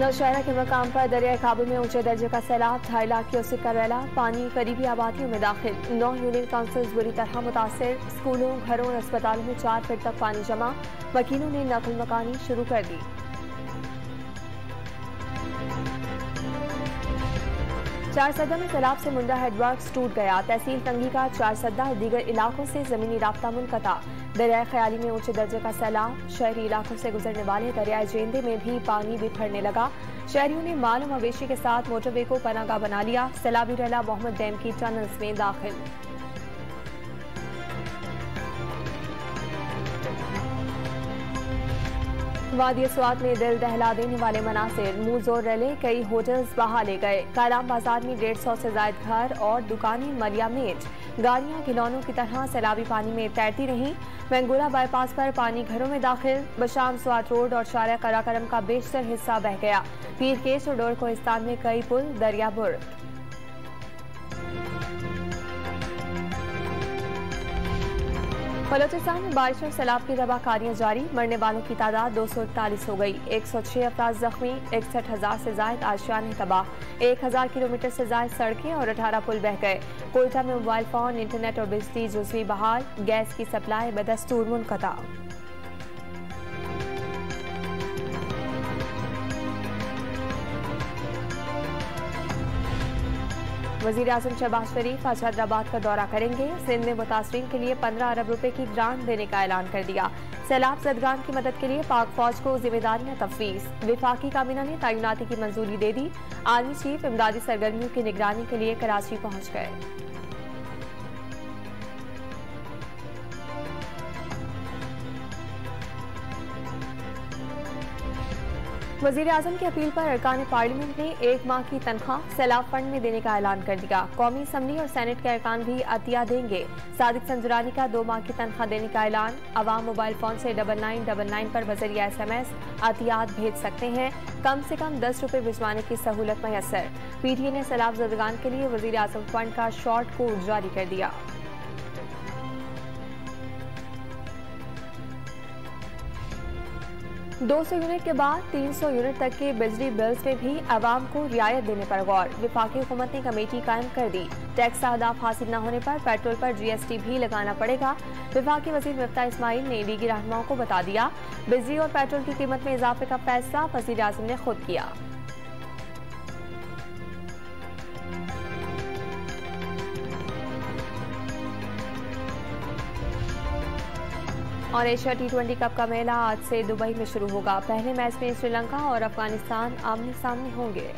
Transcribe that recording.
नौशहरा के मकाम पर दरियाए काबुल में ऊंचे दर्जे का सैलाब, 2.5 लाख क्यूसेक का रैला, पानी करीबी आबादियों में दाखिल। 9 यूनियन काउंसिल्स बुरी तरह मुतासिर। स्कूलों, घरों और अस्पतालों में 4 फीट तक पानी जमा। वकीलों ने नकल मकानी शुरू कर दी। चारसद्दा में सैलाब से मुंडा हेडवर्क्स टूट गया। तहसील तंगी का चारसद्दा और दीगर इलाकों से जमीनी राब्ता मुनक़ता। दरियाए ख्याली में ऊंचे दर्जे का सैलाब, शहरी इलाकों से गुजरने वाले दरियाए जेंदे में भी पानी बिखरने लगा। शहरियों ने माल और मवेशी के साथ मोटरवे को पनाहगाह बना लिया। सैलाबी रैला मोहम्मद डैम की टनल्स में दाखिल। वादी स्वात में दिल दहला देने वाले मनासिर, मुंह जोर रैले, कई होटल्स बहा ले गए। कालाम बाजार में 150 से ज्यादा घर और दुकानें मलिया मेट। गाड़ियां खिलौनों की तरह सैलाबी पानी में तैरती रहीं। मैंगोरा बाईपास पर पानी घरों में दाखिल। बशाम स्वात रोड और शारा कराकरम का बेशतर हिस्सा बह गया। पीर केस और डोर कोहिस्तान में कई पुल दरिया बुर। बलोचिस्तान में बारिश और सैलाब की तबाहकारियां जारी। मरने वालों की तादाद 241 हो गई। 106 अफराद जख्मी। 61,000 से ज्यादा आशियाने तबाह। 1000 किलोमीटर से ज्यादा सड़कें और 18 पुल बह गए। कोयटा में मोबाइल फोन, इंटरनेट और बिजली जुज़वी बहाल। गैस की सप्लाई बदस्तूर मुनक़ता। वज़ीर आज़म शहबाज शरीफ आज हैदराबाद का दौरा करेंगे। सिंध में मुतासरीन के लिए 15 अरब रुपए की ग्रांट देने का ऐलान कर दिया। सैलाब ज़दगान की मदद के लिए पाक फौज को जिम्मेदारियां तफवीज़। विफाकी काबीना ने तैनाती की मंजूरी दे दी। आर्मी चीफ इमदादी सरगर्मियों की निगरानी के लिए कराची पहुंच गए। वज़ीर आज़म की अपील पर अरकान पार्लियामेंट ने 1 माह की तनख्वाह सैलाब फंड में देने का ऐलान कर दिया। कौमी असम्बली और सेनेट के अरकान भी अतिया देंगे। सादिक संजुरानी का 2 माह की तनख्वाह देने का ऐलान। अवाम मोबाइल फोन से 9999 पर बजरिया SMS अतियात भेज सकते हैं। कम से कम 10 रुपए भिजवाने की सहूलत मैसर। PTA ने सैलाब ज़दगान के लिए वज़ीर आज़म फंड का शॉर्ट कोड जारी कर दिया। $200 यूनिट के बाद 300 यूनिट तक के बिजली बिल्स में भी आवाम को रियायत देने पर गौर। विफाकी हुकूमत ने कमेटी कायम कर दी। टैक्स अहदाफ हासिल न होने पर पेट्रोल पर GST भी लगाना पड़ेगा। विफाकी वज़ीर मिफ्ता इस्माइल ने लीगी रहनुमाओं को बता दिया। बिजली और पेट्रोल की कीमत में इजाफे का फैसला वज़ीर आज़म ने खुद किया। और एशिया T20 कप का मेला आज से दुबई में शुरू होगा। पहले मैच में श्रीलंका और अफगानिस्तान आमने सामने होंगे।